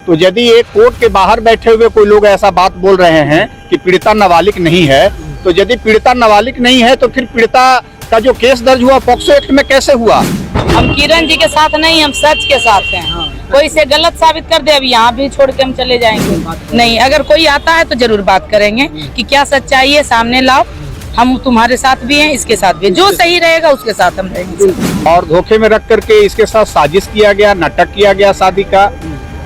तो यदि एक कोर्ट के बाहर बैठे हुए कोई लोग ऐसा बात बोल रहे हैं कि पीड़िता नाबालिग नहीं है, तो यदि पीड़िता नाबालिग नहीं है तो फिर पीड़िता का जो केस दर्ज हुआ पॉक्सो एक्ट में कैसे हुआ? हम किरण जी के साथ नहीं, हम सच के साथ हैं। कोई इसे गलत साबित कर दे, अभी यहाँ भी छोड़ के हम चले जाएंगे नहीं। अगर कोई आता है तो जरूर बात करेंगे कि क्या सच्चाई है, सामने लाओ। हम तुम्हारे साथ भी हैं, इसके साथ भी, जो सही रहेगा उसके साथ हम रहेंगे। और धोखे में रख करके इसके साथ साजिश किया गया, नाटक किया गया शादी का,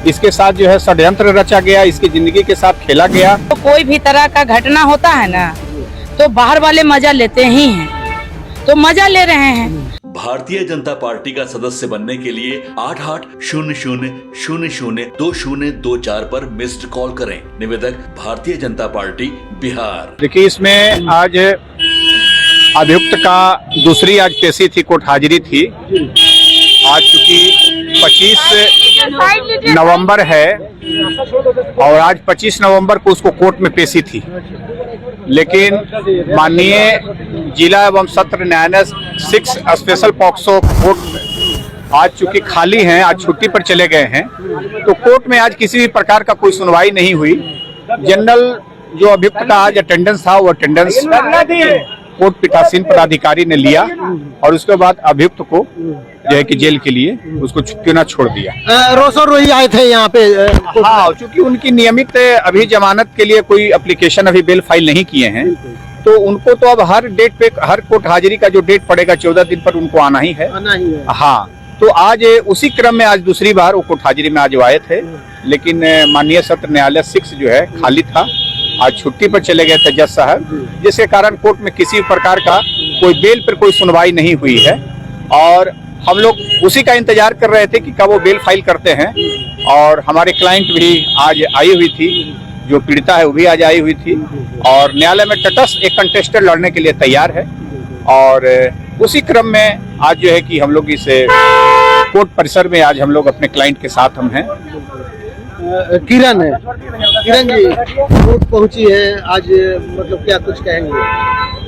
इसके साथ जो है षड्यंत्र रचा गया, इसकी जिंदगी के साथ खेला गया। तो कोई भी तरह का घटना होता है ना, तो बाहर वाले मजा लेते ही हैं, तो मजा ले रहे हैं। भारतीय जनता पार्टी का सदस्य बनने के लिए 8800002024 पर मिस्ड कॉल करें। निवेदक भारतीय जनता पार्टी बिहार। देखिए, इसमें आज अभियुक्त का दूसरी आज पेशी थी, कोर्ट हाजिरी थी। आज चूंकि 25 नवंबर है और आज 25 नवंबर को उसको कोर्ट में पेशी थी, लेकिन माननीय जिला एवं सत्र न्यायालय 6 स्पेशल पॉक्सो कोर्ट आज चूंकि खाली हैं, आज छुट्टी पर चले गए हैं, तो कोर्ट में आज किसी भी प्रकार का कोई सुनवाई नहीं हुई। जनरल जो अभियुक्त का आज अटेंडेंस था, वो अटेंडेंस कोर्ट पीठासीन पदाधिकारी ने लिया और उसके बाद अभियुक्त को जो है कि जेल के लिए उसको क्यों ना छोड़ दिया। रोसो रोही आए थे यहाँ पे। हाँ, चूंकि उनकी नियमित अभी जमानत के लिए कोई एप्लीकेशन अभी बेल फाइल नहीं किए हैं, तो उनको तो अब हर डेट पे, हर कोर्ट हाजिरी का जो डेट पड़ेगा 14 दिन पर उनको आना ही है। हाँ, तो आज उसी क्रम में आज दूसरी बार वो कोर्ट हाजिरी में आज आए थे, लेकिन माननीय सत्र न्यायालय 6 जो है खाली था, आज छुट्टी पर चले गए थे जज साहब, जिसके कारण कोर्ट में किसी प्रकार का कोई बेल पर कोई सुनवाई नहीं हुई है। और हम लोग उसी का इंतजार कर रहे थे कि कब वो बेल फाइल करते हैं। और हमारे क्लाइंट भी आज आई हुई थी, जो पीड़िता है वो भी आज आई हुई थी, और न्यायालय में तटस्थ एक कंटेस्टेड लड़ने के लिए तैयार है। और उसी क्रम में आज जो है कि हम लोग इस कोर्ट परिसर में आज हम लोग अपने क्लाइंट के साथ हम हैं। किरण है, किरण जी कोर्ट पहुंची है आज, मतलब क्या कुछ कहेंगे?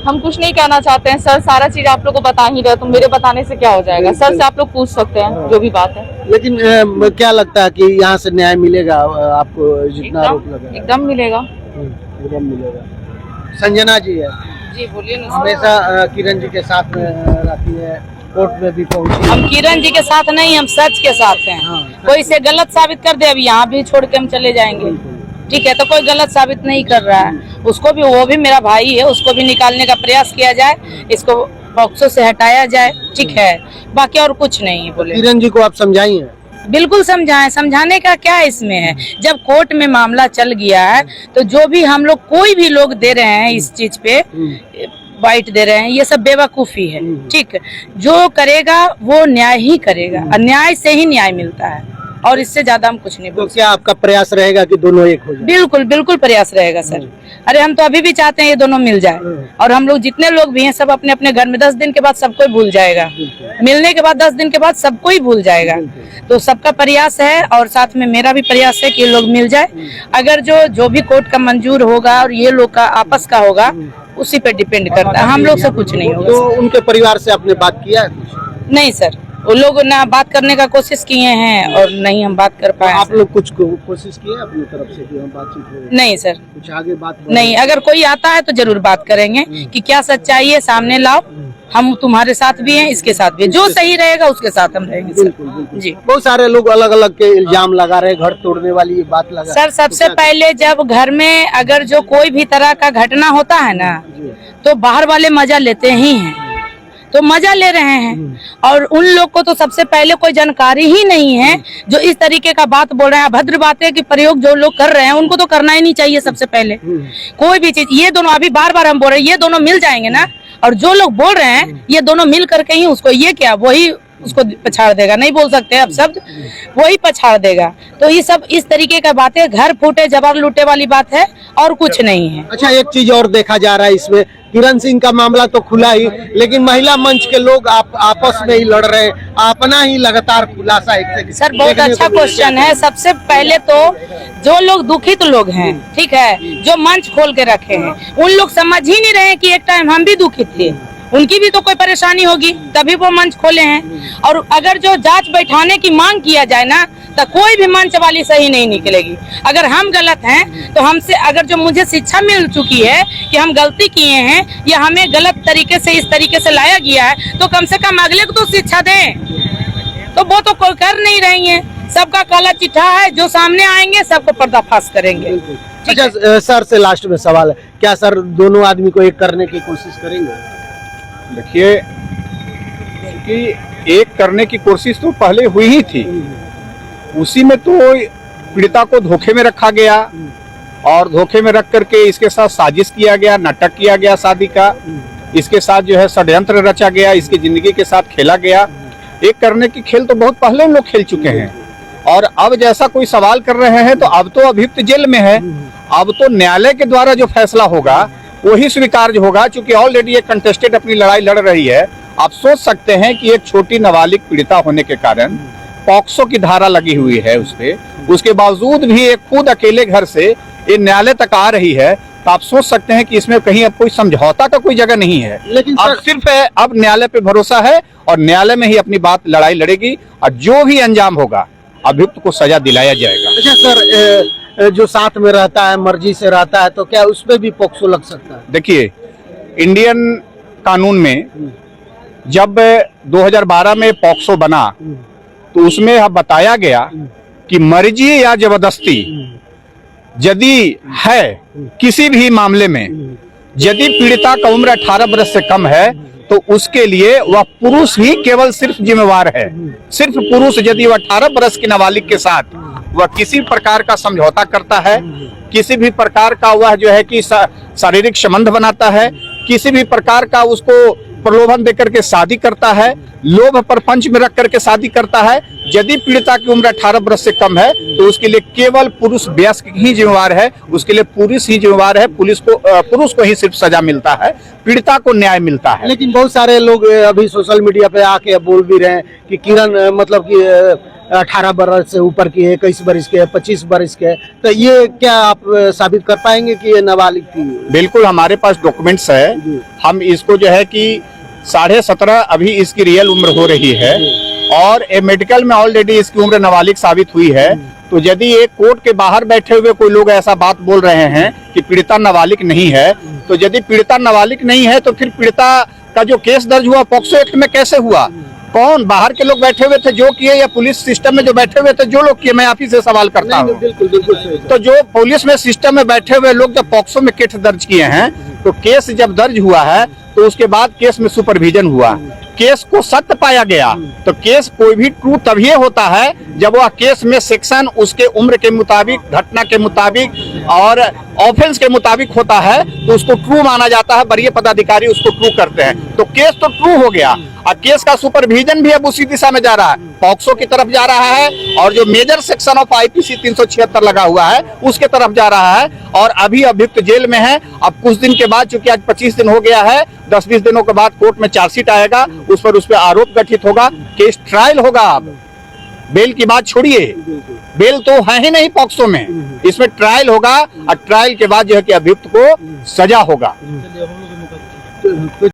हम कुछ नहीं कहना चाहते हैं सर, सारा चीज आप लोग को बता ही रहे, तो मेरे बताने से क्या हो जाएगा? सर से आप लोग पूछ सकते हैं जो भी बात है। लेकिन क्या लगता है कि यहाँ से न्याय मिलेगा आपको? जितना आरोप लगा एकदम मिलेगा, एकदम मिलेगा। संजना जी है जी, बोलिए ना। हमेशा किरण जी के साथ में रहती है, कोर्ट में भी पहुंची। हम किरण जी के साथ नहीं, हम सच के साथ हैं। कोई इसे गलत साबित कर दे, अभी यहाँ भी छोड़ के हम चले जाएंगे। ठीक है, तो कोई गलत साबित नहीं कर रहा है, उसको भी, वो भी मेरा भाई है, उसको भी निकालने का प्रयास किया जाए, इसको पॉक्सो से हटाया जाए। ठीक है, बाकी और कुछ नहीं है। बोले किरण जी को आप समझाइए। बिल्कुल समझाएं, समझाने का क्या इसमें है? जब कोर्ट में मामला चल गया है, तो जो भी हम लोग, कोई भी लोग दे रहे हैं इस चीज पे वाइट दे रहे हैं, ये सब बेवकूफी है। ठीक, जो करेगा वो न्याय ही करेगा, अन्याय से ही न्याय मिलता है, और इससे ज्यादा हम कुछ नहीं बोल। तो क्या आपका प्रयास रहेगा कि दोनों एक हो जाए? बिल्कुल बिल्कुल प्रयास रहेगा सर। अरे हम तो अभी भी चाहते हैं ये दोनों मिल जाए, और हम लोग जितने लोग भी हैं सब अपने अपने घर में 10 दिन के बाद सबको भूल जाएगा, मिलने के बाद 10 दिन के बाद सबको ही भूल जाएगा। तो सबका प्रयास है, और साथ में मेरा भी प्रयास है कि ये लोग मिल जाए। अगर जो भी कोर्ट का मंजूर होगा और ये लोग का आपस का होगा, उसी पे डिपेंड करता है, हम लोग से कुछ नहीं होगा। तो उनके परिवार से आपने बात किया है? नहीं सर, वो लोग ना बात करने का कोशिश किए हैं और नहीं हम बात कर पाए। आप लोग कुछ कोशिश किए अपनी तरफ से कि हम बातचीत हो? नहीं सर, कुछ आगे बात नहीं। अगर कोई आता है तो जरूर बात करेंगे कि क्या सच्चाई है, सामने लाओ। हम तुम्हारे साथ भी हैं, इसके साथ भी, जो सही रहेगा उसके साथ हम रहेंगे सर। बिल्कुल। जी, बहुत सारे लोग अलग अलग के इल्जाम लगा रहे, घर तोड़ने वाली बात लगा। सर सबसे पहले जब घर में अगर जो कोई भी तरह का घटना होता है ना, तो बाहर वाले मजा लेते ही हैं, तो मजा ले रहे हैं। और उन लोग को तो सबसे पहले कोई जानकारी ही नहीं है, जो इस तरीके का बात बोल रहे हैं, अभद्र बातें की प्रयोग जो लोग कर रहे हैं, उनको तो करना ही नहीं चाहिए। सबसे पहले कोई भी चीज, ये दोनों अभी बार बार हम बोल रहे हैं, ये दोनों मिल जाएंगे ना, और जो लोग बोल रहे हैं ये दोनों मिल करके ही उसको, ये क्या वही उसको पछाड़ देगा, नहीं बोल सकते अब शब्द, वही पछाड़ देगा। तो ये सब इस तरीके का बातें, घर फूटे जवाब लूटे वाली बात है, और कुछ नहीं है। अच्छा, एक चीज और देखा जा रहा है इसमें, किरण सिंह का मामला तो खुला ही, लेकिन महिला मंच के लोग आपस में ही लड़ रहे हैं, अपना ही लगातार खुलासा। सर बहुत अच्छा क्वेश्चन है। सबसे पहले तो जो लोग दुखित लोग हैं, ठीक है, जो मंच खोल के रखे हैं, उन लोग समझ ही नहीं रहे कि एक टाइम हम भी दुखित थे। उनकी भी तो कोई परेशानी होगी, तभी वो मंच खोले हैं। और अगर जो जांच बैठाने की मांग किया जाए ना, तो कोई भी मंच वाली सही नहीं निकलेगी। अगर हम गलत हैं तो हमसे, अगर जो मुझे शिक्षा मिल चुकी है कि हम गलती किए हैं या हमें गलत तरीके से इस तरीके से लाया गया है, तो कम से कम अगले को तो शिक्षा दें। तो वो तो कोई कर नहीं रही है। सबका काला चिट्ठा है, जो सामने आएंगे सबको पर्दाफास करेंगे। अच्छा सर से लास्ट में सवाल है, क्या सर दोनों आदमी को एक करने की कोशिश करेंगे? देखिए कि एक करने की कोशिश तो पहले हुई ही थी, उसी में तो पीड़िता को धोखे में रखा गया और धोखे में रख करके इसके साथ साजिश किया गया, नाटक किया गया शादी का, इसके साथ जो है षड्यंत्र रचा गया, इसकी जिंदगी के साथ खेला गया। एक करने की खेल तो बहुत पहले हम लोग खेल चुके हैं और अब जैसा कोई सवाल कर रहे हैं तो अब तो अभियुक्त जेल में है। अब तो न्यायालय के द्वारा जो फैसला होगा वही स्वीकार्य होगा, क्योंकि ऑलरेडी एक कंटेस्टेड अपनी लड़ाई लड़ रही है। आप सोच सकते हैं कि एक छोटी नाबालिग पीड़िता होने के कारण पॉक्सो की धारा लगी हुई है उस पे, उसके बावजूद भी एक खुद अकेले घर से ये न्यायालय तक आ रही है, तो आप सोच सकते हैं कि इसमें कहीं अब कोई समझौता का कोई जगह नहीं है। लेकिन अब सिर्फ अब न्यायालय पे भरोसा है और न्यायालय में ही अपनी बात लड़ाई लड़ेगी और जो भी अंजाम होगा अभियुक्त को सजा दिलाया जाएगा। अच्छा सर, जो साथ में रहता है, मर्जी से रहता है, तो क्या उस पे भी पॉक्सो लग सकता है? देखिए, इंडियन कानून में जब 2012 में पॉक्सो बना तो उसमें बताया गया कि मर्जी या जबरदस्ती यदि है किसी भी मामले में, यदि पीड़िता का उम्र 18 वर्ष से कम है तो उसके लिए वह पुरुष ही केवल सिर्फ जिम्मेवार है। सिर्फ पुरुष यदि वह 18 वर्ष की नाबालिग के साथ वह किसी प्रकार का समझौता करता है, किसी भी प्रकार का वह जो है कि शारीरिक संबंध बनाता है, किसी भी प्रकार का उसको प्रलोभन देकर के शादी करता है, लोभ प्रपंच में रख करके शादी करता है, यदि पीड़िता की उम्र 18 वर्ष से कम है तो उसके लिए केवल पुरुष वयस्क ही जिम्मेवार है, उसके लिए पुरुष ही जिम्मेवार है। पुरुष को ही सिर्फ सजा मिलता है, पीड़िता को न्याय मिलता है। लेकिन बहुत सारे लोग अभी सोशल मीडिया पे आके बोल भी रहे हैं कि किरण मतलब कि 18 वर्ष से ऊपर की है, 21 वर्ष के, 25 वर्ष के, तो ये क्या आप साबित कर पाएंगे कि ये नाबालिग थी? बिल्कुल, हमारे पास डॉक्यूमेंट्स है। हम इसको जो है कि 17.5 अभी इसकी रियल उम्र हो रही है और मेडिकल में ऑलरेडी इसकी उम्र नाबालिग साबित हुई है। तो यदि एक कोर्ट के बाहर बैठे हुए कोई लोग ऐसा बात बोल रहे हैं कि पीड़िता नाबालिग नहीं है, तो यदि पीड़िता नाबालिग नहीं है तो फिर पीड़िता का जो केस दर्ज हुआ पॉक्सो एक्ट में कैसे हुआ? कौन बाहर के लोग बैठे हुए थे जो किए, या पुलिस सिस्टम में जो बैठे हुए थे जो लोग किए? मैं आप ही से सवाल करता हूँ। बिल्कुल बिल्कुल सही। तो जो पुलिस में सिस्टम में बैठे हुए लोग जब पॉक्सो में केस दर्ज किए हैं, तो केस जब दर्ज हुआ है तो उसके बाद केस में सुपरविजन हुआ, केस को सत्य पाया गया। तो केस कोई भी ट्रू तभी होता है जब वह केस में सेक्शन उसके उम्र के मुताबिक, घटना के मुताबिक और ऑफेंस के मुताबिक होता है, तो उसको ट्रू माना जाता है। वरीय पदाधिकारी उसको ट्रू करते हैं, तो केस तो ट्रू हो गया। और केस का सुपरविजन भी अब उसी दिशा में जा रहा है, पॉक्सो की तरफ जा रहा है और जो मेजर सेक्शन ऑफ आईपीसी 376 लगा हुआ है उसके तरफ जा रहा है। और अभी अभियुक्त जेल में है। अब कुछ दिन के बाद, चूंकि आज 25 दिन हो गया है, 10-20 दिनों के बाद कोर्ट में चार्जशीट आएगा, उस पर आरोप गठित होगा, केस ट्रायल होगा। अब बेल की बात छोड़िए, बेल तो है ही नहीं पॉक्सो में, इसमें ट्रायल होगा और ट्रायल के बाद जो है कि अभियुक्त को सजा होगा।